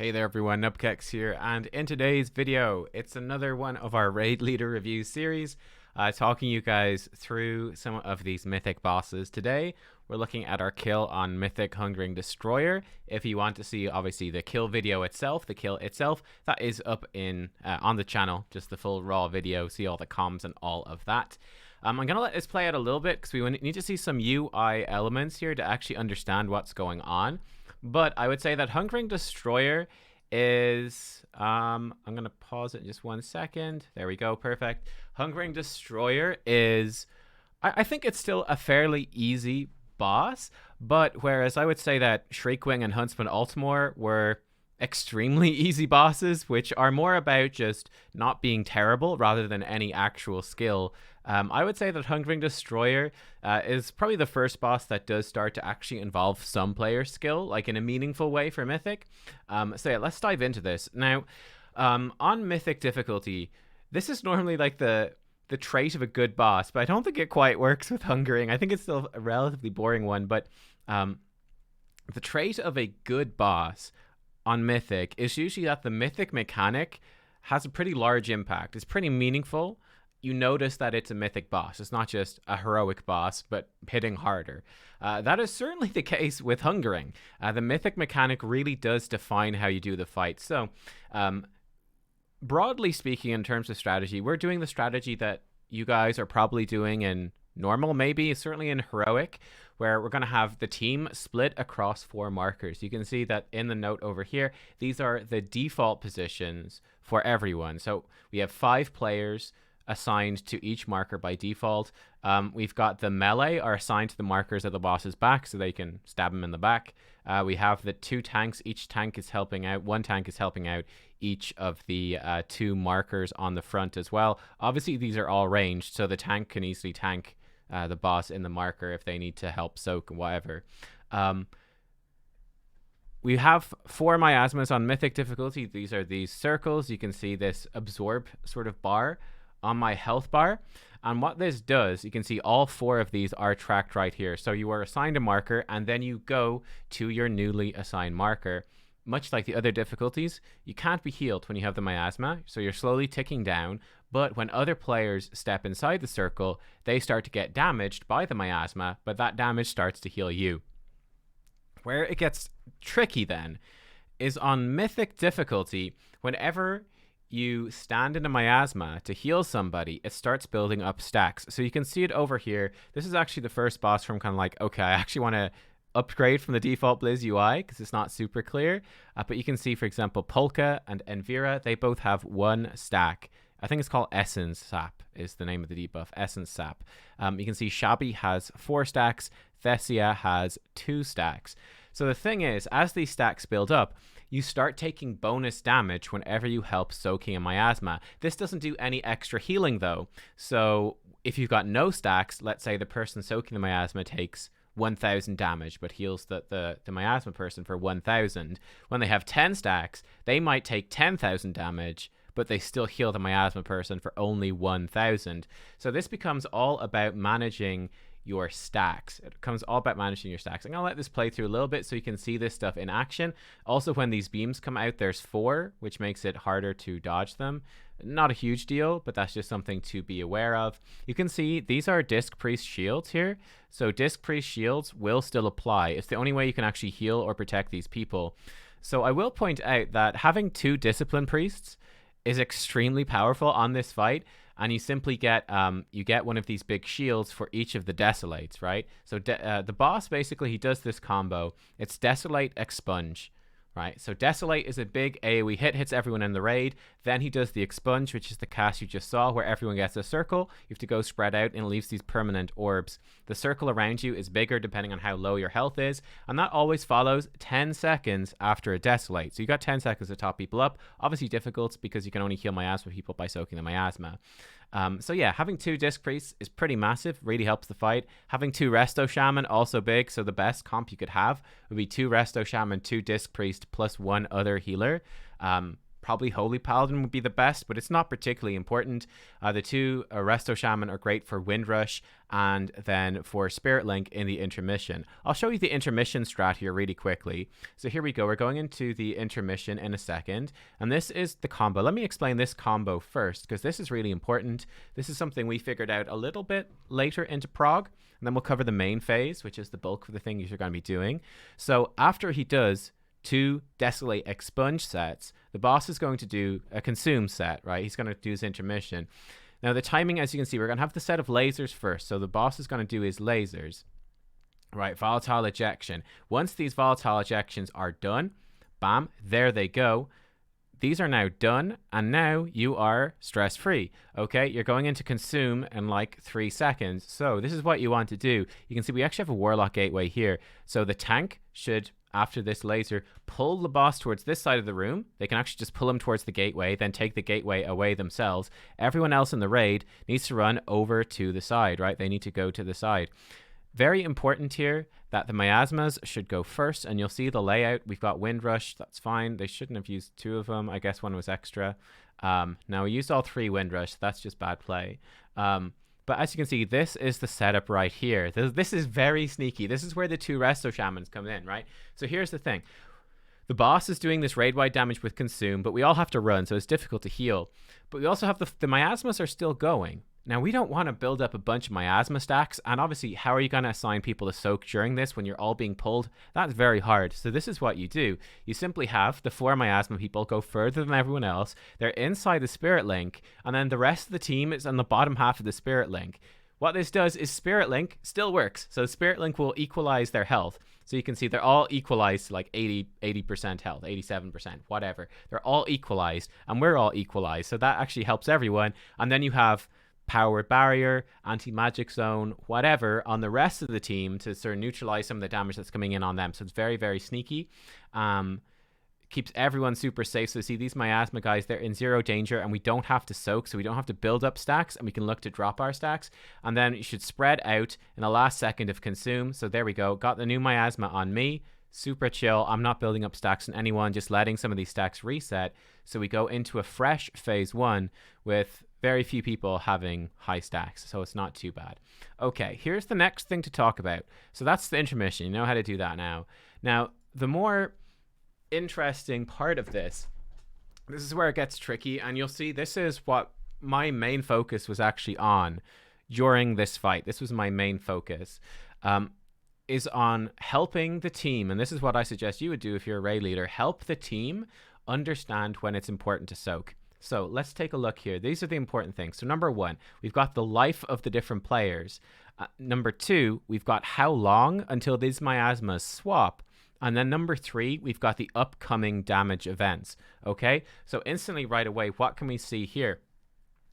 Hey there everyone, Nubkeks here, and in today's video, it's another one of our Raid Leader Review series, talking you guys through some of these Mythic bosses. Today, we're looking at our kill on Mythic Hungering Destroyer. If you want to see, obviously, the kill video itself, the kill itself, that is up in on the channel, just the full raw video, see all the comms and all of that. I'm going to let this play out a little bit, because we need to see some UI elements here to actually understand what's going on. But I would say that Hungering Destroyer is, I'm going to pause it just 1 second. There we go. Perfect. Hungering Destroyer is, I think it's still a fairly easy boss, but whereas I would say that Shriekwing and Huntsman Altmore were extremely easy bosses, which are more about just not being terrible rather than any actual skill. I would say that Hungering Destroyer is probably the first boss that does start to actually involve some player skill, like in a meaningful way for Mythic. So yeah, let's dive into this. Now, on Mythic difficulty, this is normally like the trait of a good boss, but I don't think it quite works with Hungering. I think it's still a relatively boring one, but the trait of a good boss on Mythic is usually that the Mythic mechanic has a pretty large impact. It's pretty meaningful. You notice that it's a Mythic boss. It's not just a heroic boss, but hitting harder. That is certainly the case with Hungering. The Mythic mechanic really does define how you do the fight. So, broadly speaking, in terms of strategy, we're doing the strategy that you guys are probably doing in normal, maybe, certainly in heroic, where we're going to have the team split across 4 markers. You can see that in the note over here, these are the default positions for everyone. So we have 5 players assigned to each marker by default. We've got the melee are assigned to the markers at the boss's back, so they can stab him in the back. We have the 2 tanks. Each tank is helping out. 1 tank is helping out each of the 2 markers on the front as well. Obviously, these are all ranged, so the tank can easily tank the boss in the marker if they need to help soak and whatever. We have 4 miasmas on Mythic difficulty. These are these circles. You can see this absorb sort of bar on my health bar. And what this does, you can see all 4 of these are tracked right here. So you are assigned a marker, and then you go to your newly assigned marker. Much like the other difficulties, you can't be healed when you have the miasma, so you're slowly ticking down. But when other players step inside the circle, they start to get damaged by the miasma, but that damage starts to heal you. Where it gets tricky then is on Mythic difficulty. Whenever you stand in a miasma to heal somebody, it starts building up stacks. So you can see it over here. This is actually the first boss from kind of like, okay, I actually want to upgrade from the default Blizz UI because it's not super clear. But you can see, for example, Polka and Envira, they both have 1 stack. I think it's called Essence Sap is the name of the debuff, Essence Sap. You can see Shabby has 4 stacks, Thessia has 2 stacks. So the thing is, as these stacks build up, you start taking bonus damage whenever you help soaking a miasma. This doesn't do any extra healing though. So if you've got no stacks, let's say the person soaking the miasma takes 1,000 damage, but heals the miasma person for 1,000. When they have 10 stacks, they might take 10,000 damage, but they still heal the miasma person for only 1,000. So this becomes all about managing your stacks. It becomes all about managing your stacks. I'm gonna let this play through a little bit so you can see this stuff in action. Also, when these beams come out, there's 4, which makes it harder to dodge them. Not a huge deal, but that's just something to be aware of. You can see these are Disc Priest shields here. So Disc Priest shields will still apply. It's the only way you can actually heal or protect these people. So I will point out that having 2 Discipline Priests is extremely powerful on this fight, and you simply get one of these big shields for each of the Desolates, right? So the boss, basically, he does this combo. It's Desolate, Expunge, right? So Desolate is a big AoE hit, hits everyone in the raid. Then he does the Expunge, which is the cast you just saw, where everyone gets a circle. You have to go spread out, and it leaves these permanent orbs. The circle around you is bigger depending on how low your health is, and that always follows 10 seconds after a Desolate. So you got 10 seconds to top people up. Obviously difficult because you can only heal miasma people by soaking the miasma. So yeah, having 2 Disc Priests is pretty massive, really helps the fight. Having 2 Resto Shaman, also big, so the best comp you could have would be 2 Resto Shaman, 2 Disc Priest, plus 1 other healer. Probably Holy Paladin would be the best, but it's not particularly important. The two Resto Shaman are great for Windrush and then for Spirit Link in the Intermission. I'll show you the Intermission strat here really quickly. So here we go. We're going into the Intermission in a second, and this is the combo. Let me explain this combo first, because this is really important. This is something we figured out a little bit later into Prog, and then we'll cover the main phase, which is the bulk of the thing you're going to be doing. So after he does 2 Desolate Expunge sets, the boss is going to do a Consume set, right? He's going to do his Intermission. Now, the timing, as you can see, we're going to have the set of lasers first. So the boss is going to do his lasers, right? Volatile Ejection. Once these Volatile Ejections are done, bam, there they go. These are now done, and now you are stress-free, okay? You're going into Consume in like 3 seconds. So this is what you want to do. You can see we actually have a Warlock Gateway here. So the tank should, after this laser, pull the boss towards this side of the room. They can actually just pull him towards the gateway, then take the gateway away themselves. Everyone else in the raid needs to run over to the side, right? They need to go to the side. Very important here that the miasmas should go first, and you'll see the layout. We've got Windrush, that's fine. They shouldn't have used 2 of them. I guess 1 was extra. Now we used all 3 Windrush. That's just bad play. But as you can see, this is the setup right here. This is very sneaky. This is where the 2 Resto Shamans come in, right? So here's the thing. The boss is doing this raid-wide damage with Consume, but we all have to run, so it's difficult to heal. But we also have the miasmas are still going. Now, we don't want to build up a bunch of miasma stacks, and obviously, how are you going to assign people to soak during this when you're all being pulled? That's very hard. So this is what you do. You simply have the 4 miasma people go further than everyone else. They're inside the Spirit Link, and then the rest of the team is on the bottom half of the Spirit Link. What this does is Spirit Link still works. So Spirit Link will equalize their health. So you can see they're all equalized to like 80% health, 87%, whatever. They're all equalized, and we're all equalized. So that actually helps everyone. And then you have Power Barrier, Anti-Magic Zone, whatever, on the rest of the team to sort of neutralize some of the damage that's coming in on them. So it's very, very sneaky. Keeps everyone super safe. So see, these miasma guys, they're in 0 danger, and we don't have to soak, so we don't have to build up stacks, and we can look to drop our stacks. And then you should spread out in the last second of Consume. So there we go. Got the new miasma on me. Super chill. I'm not building up stacks on anyone, just letting some of these stacks reset. So we go into a fresh phase 1 with very few people having high stacks, so it's not too bad. Okay, here's the next thing to talk about. So that's the Intermission. You know how to do that now. Now, the more interesting part of this is where it gets tricky, and you'll see this is what my main focus was actually on during this fight. This was my main focus, is on helping the team, and this is what I suggest you would do if you're a raid leader. Help the team understand when it's important to soak. So let's take a look here. These are the important things. So number 1, we've got the life of the different players. Number 2, we've got how long until these miasmas swap. And then number 3, we've got the upcoming damage events. Okay, so instantly right away, what can we see here?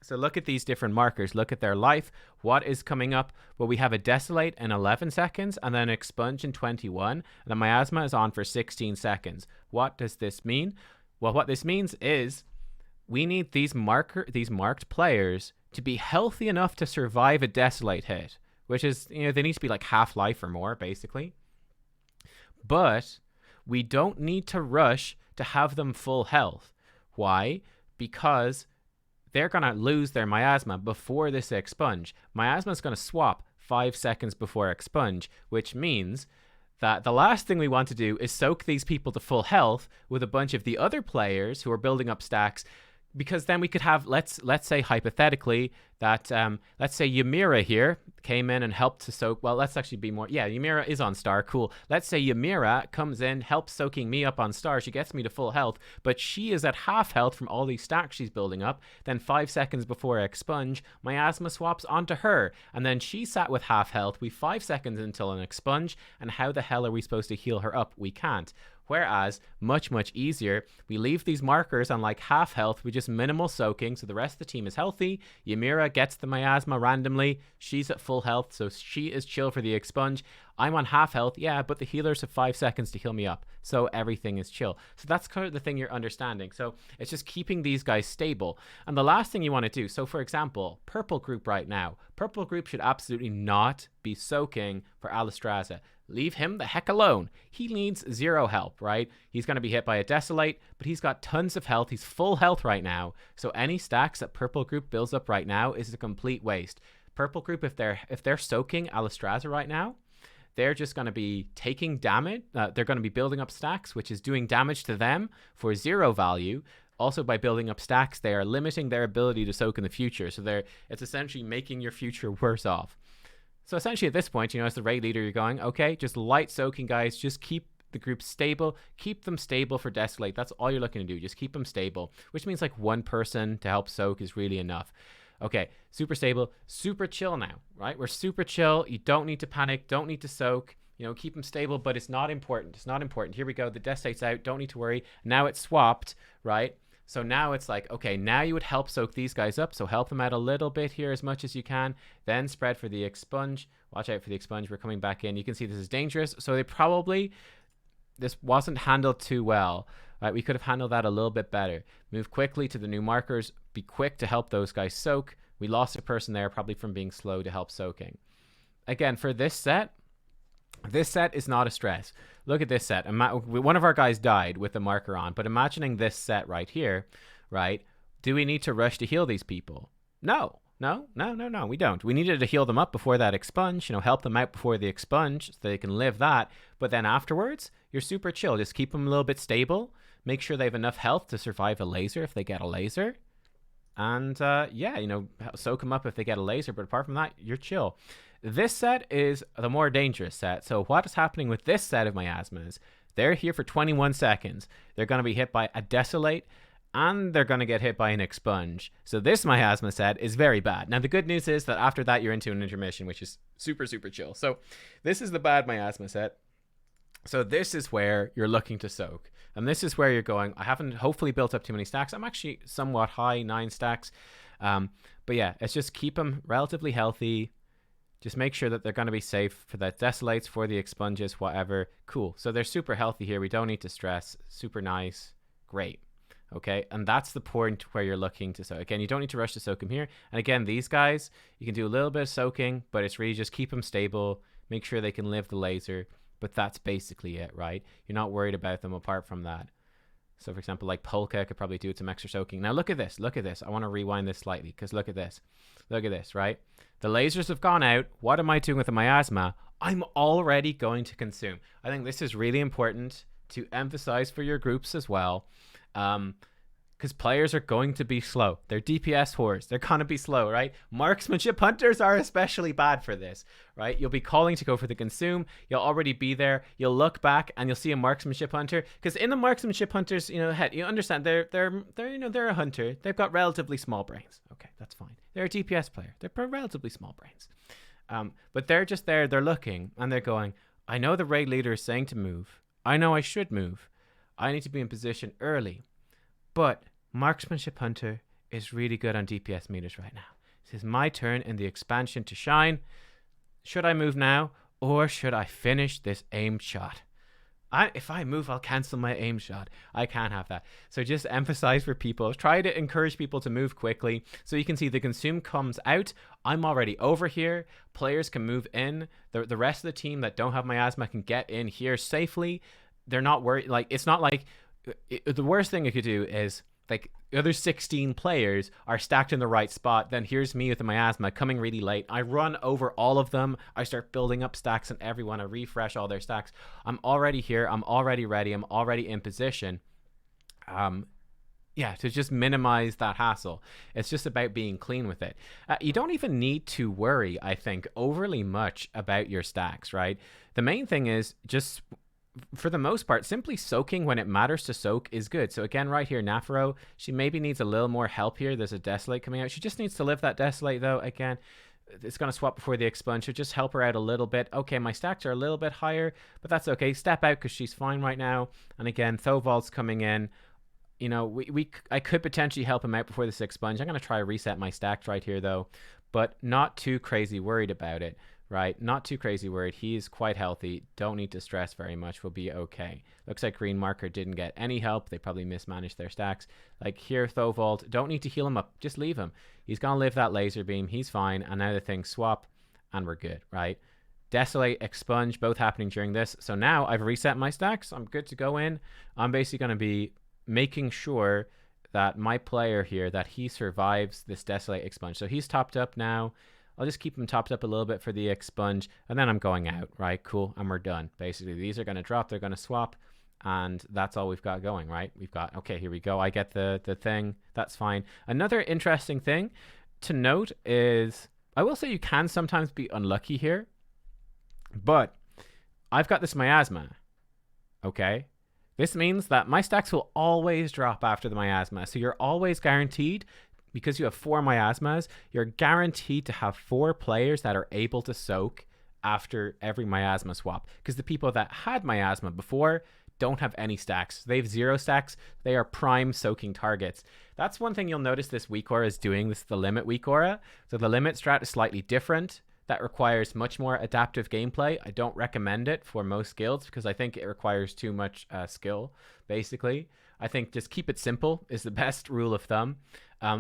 So look at these different markers. Look at their life. What is coming up? Well, we have a Desolate in 11 seconds and then Expunge in 21. And the miasma is on for 16 seconds. What does this mean? Well, what this means is we need these marked players to be healthy enough to survive a Desolate hit, which is, they need to be like half life or more, basically. But we don't need to rush to have them full health. Why? Because they're going to lose their miasma before this Expunge. Miasma is going to swap 5 seconds before Expunge, which means that the last thing we want to do is soak these people to full health with a bunch of the other players who are building up stacks, because then we could have, let's say hypothetically that, let's say Ymira here came in and helped to soak. Well, let's actually be more, Ymira is on star, cool. Let's say Ymira comes in, helps soaking me up on star. She gets me to full health, but she is at half health from all these stacks she's building up. Then 5 seconds before Expunge, miasma swaps onto her, and then she sat with half health. We 5 seconds until an Expunge, and how the hell are we supposed to heal her up? We can't. Whereas, much, much easier, we leave these markers on like half health with just minimal soaking, so the rest of the team is healthy. Ymira gets the miasma randomly. She's at full health, so she is chill for the Expunge. I'm on half health, yeah, but the healers have 5 seconds to heal me up, so everything is chill. So that's kind of the thing you're understanding. So it's just keeping these guys stable. And the last thing you want to do, so for example, purple group right now, purple group should absolutely not be soaking for Alistraza. Leave him the heck alone. He needs 0 help, right? He's going to be hit by a Desolate, but he's got tons of health. He's full health right now. So any stacks that purple group builds up right now is a complete waste. Purple group, if they're soaking Alistraza right now, they're just going to be taking damage. They're going to be building up stacks, which is doing damage to them for 0 value. Also, by building up stacks, they are limiting their ability to soak in the future. So it's essentially making your future worse off. So essentially at this point, as the raid leader, you're going, okay, just light soaking, guys. Just keep the group stable. Keep them stable for Desolate. That's all you're looking to do. Just keep them stable, which means like one person to help soak is really enough. Okay, super stable, super chill now, right? We're super chill. You don't need to panic. Don't need to soak. Keep them stable, but it's not important. It's not important. Here we go. The Desolate's out. Don't need to worry. Now it's swapped, right? So now it's like, okay, now you would help soak these guys up. So help them out a little bit here as much as you can. Then spread for the expunge. Watch out for the expunge. We're coming back in. You can see this is dangerous. So this wasn't handled too well. Right? We could have handled that a little bit better. Move quickly to the new markers. Be quick to help those guys soak. We lost a person there probably from being slow to help soaking. Again, for this set is not a stress. Look at this set. One of our guys died with the marker on, but imagining this set right here, right? Do we need to rush to heal these people? No, we don't. We needed to heal them up before that expunge, help them out before the expunge so they can live that. But then afterwards, you're super chill. Just keep them a little bit stable. Make sure they have enough health to survive a laser if they get a laser. And soak them up if they get a laser. But apart from that, you're chill. This set is the more dangerous set. So what is happening with this set of miasmas? They're here for 21 seconds. They're going to be hit by a Desolate, and they're going to get hit by an expunge. So this miasma set is very bad. Now, the good news is that after that, you're into an intermission, which is super, super chill. So this is the bad miasma set. So this is where you're looking to soak. And this is where you're going, I haven't hopefully built up too many stacks. I'm actually somewhat high, 9 stacks. But yeah, it's just keep them relatively healthy. Just make sure that they're going to be safe for the Desolates, for the expunges, whatever. Cool. So they're super healthy here. We don't need to stress. Super nice. Great. Okay. And that's the point where you're looking to soak. Again, you don't need to rush to soak them here. And again, these guys, you can do a little bit of soaking, but it's really just keep them stable. Make sure they can live the laser. But that's basically it, right? You're not worried about them apart from that. So for example, like Polka could probably do some extra soaking. Now look at this. Look at this. I want to rewind this slightly because look at this. Look at this, right? The lasers have gone out. What am I doing with the miasma? I'm already going to consume. I think this is really important to emphasize for your groups as well. Because players are going to be slow. They're DPS whores. They're going to be slow, right? Marksmanship hunters are especially bad for this, right? You'll be calling to go for the consume. You'll already be there. You'll look back and you'll see a marksmanship hunter. Because in the marksmanship hunters, head, you understand they're a hunter. They've got relatively small brains. Okay, that's fine. They're a DPS player. They're relatively small brains. But they're just there. They're looking and they're going, I know the raid leader is saying to move. I know I should move. I need to be in position early. But Marksmanship Hunter is really good on DPS meters right now. This is my turn in the expansion to shine. Should I move now or should I finish this aimed shot? If I move, I'll cancel my aim shot. I can't have that. So just emphasize for people. Try to encourage people to move quickly. So you can see the consume comes out. I'm already over here. Players can move in. The rest of the team that don't have miasma can get in here safely. They're not worried. Like, it's not like the worst thing you could do is like the other 16 players are stacked in the right spot. Then here's me with the miasma coming really late. I run over all of them. I start building up stacks and everyone. I refresh all their stacks. I'm already here. I'm already ready. I'm already in position. Yeah, to just minimize that hassle. It's just about being clean with it. You don't even need to worry, I think, overly much about your stacks, right? The main thing is just, for the most part, simply soaking when it matters to soak is good. So again, right here, Nafaro, she maybe needs a little more help here. There's a Desolate coming out. She just needs to live that Desolate, though. Again, it's going to swap before the expunge. So just help her out a little bit. Okay, my stacks are a little bit higher, but that's okay. Step out because she's fine right now. And again, Thoval's coming in. You know, I could potentially help him out before this expunge. I'm going to try to reset my stacks right here, though, but not too crazy worried about it. right? Not too crazy worried. He's quite healthy. Don't need to stress very much. We'll be okay. Looks like green marker didn't get any help. They probably mismanaged their stacks. Like here, Thovold, don't need to heal him up. Just leave him. He's going to live that laser beam. He's fine. And now the things swap and we're good, right? Desolate, Expunge, both happening during this. So now I've reset my stacks. I'm good to go in. I'm basically going to be making sure that my player here, that he survives this Desolate Expunge. So he's topped up now. I'll just keep him topped up a little bit for the Expunge, and then I'm going out, right? Cool, and we're done. Basically, these are going to drop, they're going to swap, and that's all we've got going, right? We've got, okay, here we go. I get the thing. That's fine. Another interesting thing to note is, I will say you can sometimes be unlucky here, but I've got this miasma, okay? This means that my stacks will always drop after the miasma, so you're always guaranteed. Because you have 4 miasmas, you're guaranteed to have 4 players that are able to soak after every miasma swap. Because the people that had miasma before don't have any stacks. They have 0 stacks. They are prime soaking targets. That's one thing you'll notice this weak aura is doing. This is the limit weak aura. So the limit strat is slightly different. That requires much more adaptive gameplay. I don't recommend it for most guilds because I think it requires too much skill, basically. I think just keep it simple is the best rule of thumb.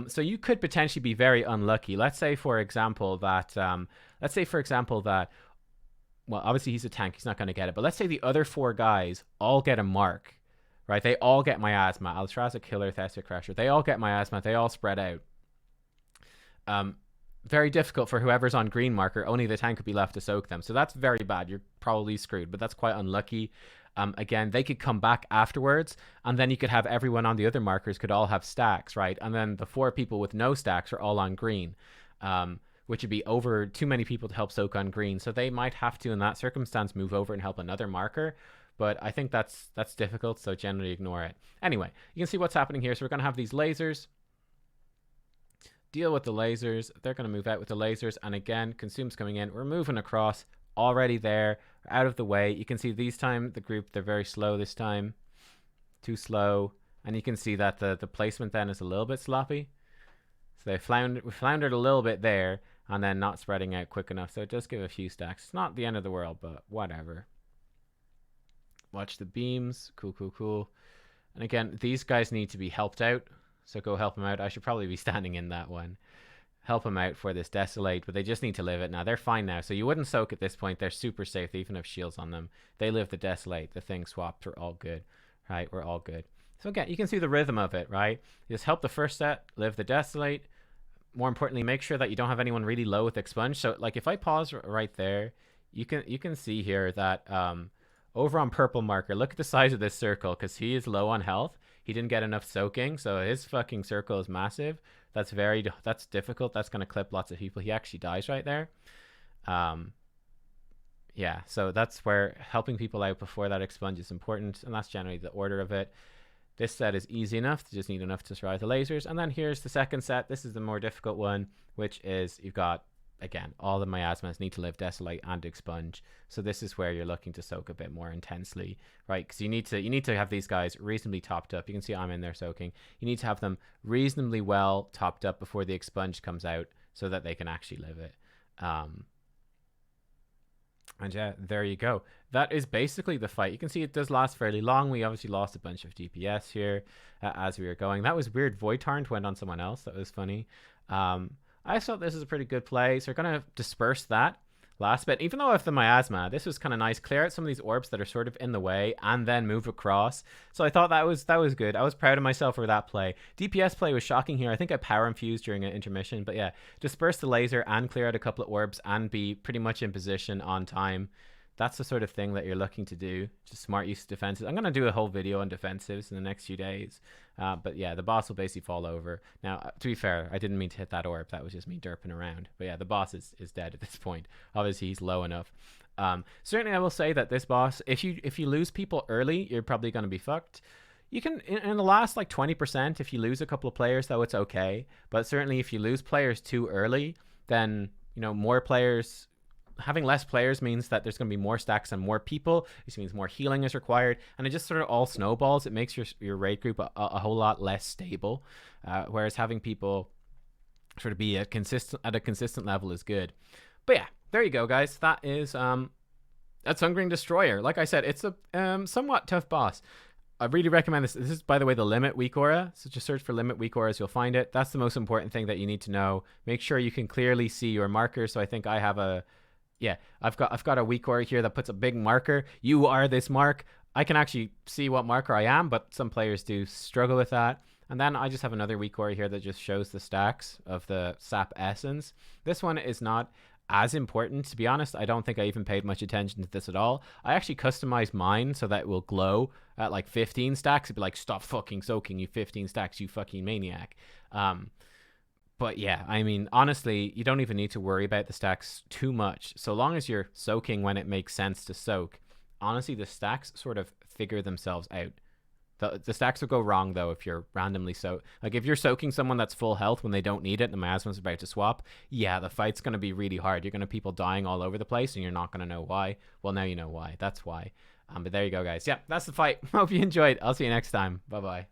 So you could potentially be very unlucky. Let's say, for example, that, well, obviously he's a tank. He's not going to get it. But let's say the other 4 guys all get a mark, right? They all get miasma. Altraza, Killer, Thessa, Crusher. They all get miasma. They all spread out. Very difficult for whoever's on green marker. Only the tank could be left to soak them. So that's very bad. You're probably screwed, but that's quite unlucky. Again, they could come back afterwards, and then you could have everyone on the other markers could all have stacks, right? And then the 4 people with no stacks are all on green, which would be over too many people to help soak on green. So they might have to, in that circumstance, move over and help another marker. But I think that's difficult, so generally ignore it. Anyway, you can see what's happening here. So we're going to have these lasers. Deal with the lasers. They're going to move out with the lasers. And again, Consume's coming in. We're moving across. Already there, out of the way. You can see these time the group, they're very slow this time, too slow, and you can see that the placement then is a little bit sloppy. So they floundered a little bit there, and then not spreading out quick enough. So it does give a few stacks. It's not the end of the world, but whatever. Watch the beams. Cool, cool, cool. And again, these guys need to be helped out, so go help them out. I should probably be standing in that one. Help them out for this Desolate, but they just need to live it now. They're fine now, so you wouldn't soak at this point. They're super safe. They even have shields on them. They live the Desolate. The thing swapped. We're all good, right? We're all good. So again, you can see the rhythm of it, right? You just help the first set, live the Desolate. More importantly, make sure that you don't have anyone really low with Expunge. So like if I pause right there, you can see here that over on purple marker, look at the size of this circle because he is low on health. He didn't get enough soaking, so his fucking circle is massive. That's difficult. That's going to clip lots of people. He actually dies right there. Yeah, so that's where helping people out before that Expunge is important, and that's generally the order of it. This set is easy enough. You just need enough to survive the lasers. And then here's the second set. This is the more difficult one, which is you've got, again, all the miasmas need to live Desolate and Expunge. So this is where you're looking to soak a bit more intensely, right? Because you need to have these guys reasonably topped up. You can see I'm in there soaking. You need to have them reasonably well topped up before the Expunge comes out so that they can actually live it. And yeah, there you go. That is basically the fight. You can see it does last fairly long. We obviously lost a bunch of DPS here as we were going. That was weird. Void Torrent went on someone else. That was funny. I thought this is a pretty good play. So we're going to disperse that last bit. Even though I have the miasma, this was kind of nice. Clear out some of these orbs that are sort of in the way and then move across. So I thought that was good. I was proud of myself for that play. DPS play was shocking here. I think I power infused during an intermission. But yeah, disperse the laser and clear out a couple of orbs and be pretty much in position on time. That's the sort of thing that you're looking to do. Just smart use of defenses. I'm going to do a whole video on defensives in the next few days. But yeah, the boss will basically fall over. Now, to be fair, I didn't mean to hit that orb. That was just me derping around. But yeah, the boss is dead at this point. Obviously, he's low enough. Certainly, I will say that this boss, if you lose people early, you're probably going to be fucked. You can, in the last like 20%, if you lose a couple of players, though, it's okay. But certainly, if you lose players too early, then, you know, more players... Having less players means that there's going to be more stacks and more people. This means more healing is required, and it just sort of all snowballs. It makes your raid group a whole lot less stable, whereas having people sort of be at a consistent level is good. But yeah, there you go, guys. That is that's Hungering Destroyer. Like I said, it's a somewhat tough boss. I really recommend this. This is, by the way, the Limit Weak Aura. So just search for Limit Weak Auras. You'll find it. That's the most important thing that you need to know. Make sure you can clearly see your marker. So I think I have a... Yeah, I've got a weak aura here that puts a big marker. You are this mark. I can actually see what marker I am, but some players do struggle with that. And then I just have another weak aura here that just shows the stacks of the sap essence. This one is not as important, to be honest. I don't think I even paid much attention to this at all. I actually customized mine so that it will glow at like 15 stacks. It'd be like, stop fucking soaking, you 15 stacks, you fucking maniac. But yeah, I mean, honestly, you don't even need to worry about the stacks too much. So long as you're soaking when it makes sense to soak, honestly, the stacks sort of figure themselves out. The stacks will go wrong, though, if you're randomly like, if you're soaking someone that's full health when they don't need it and the miasma's about to swap, yeah, the fight's going to be really hard. You're going to have people dying all over the place, and you're not going to know why. Well, now you know why. That's why. But there you go, guys. Yeah, that's the fight. Hope you enjoyed. I'll see you next time. Bye-bye.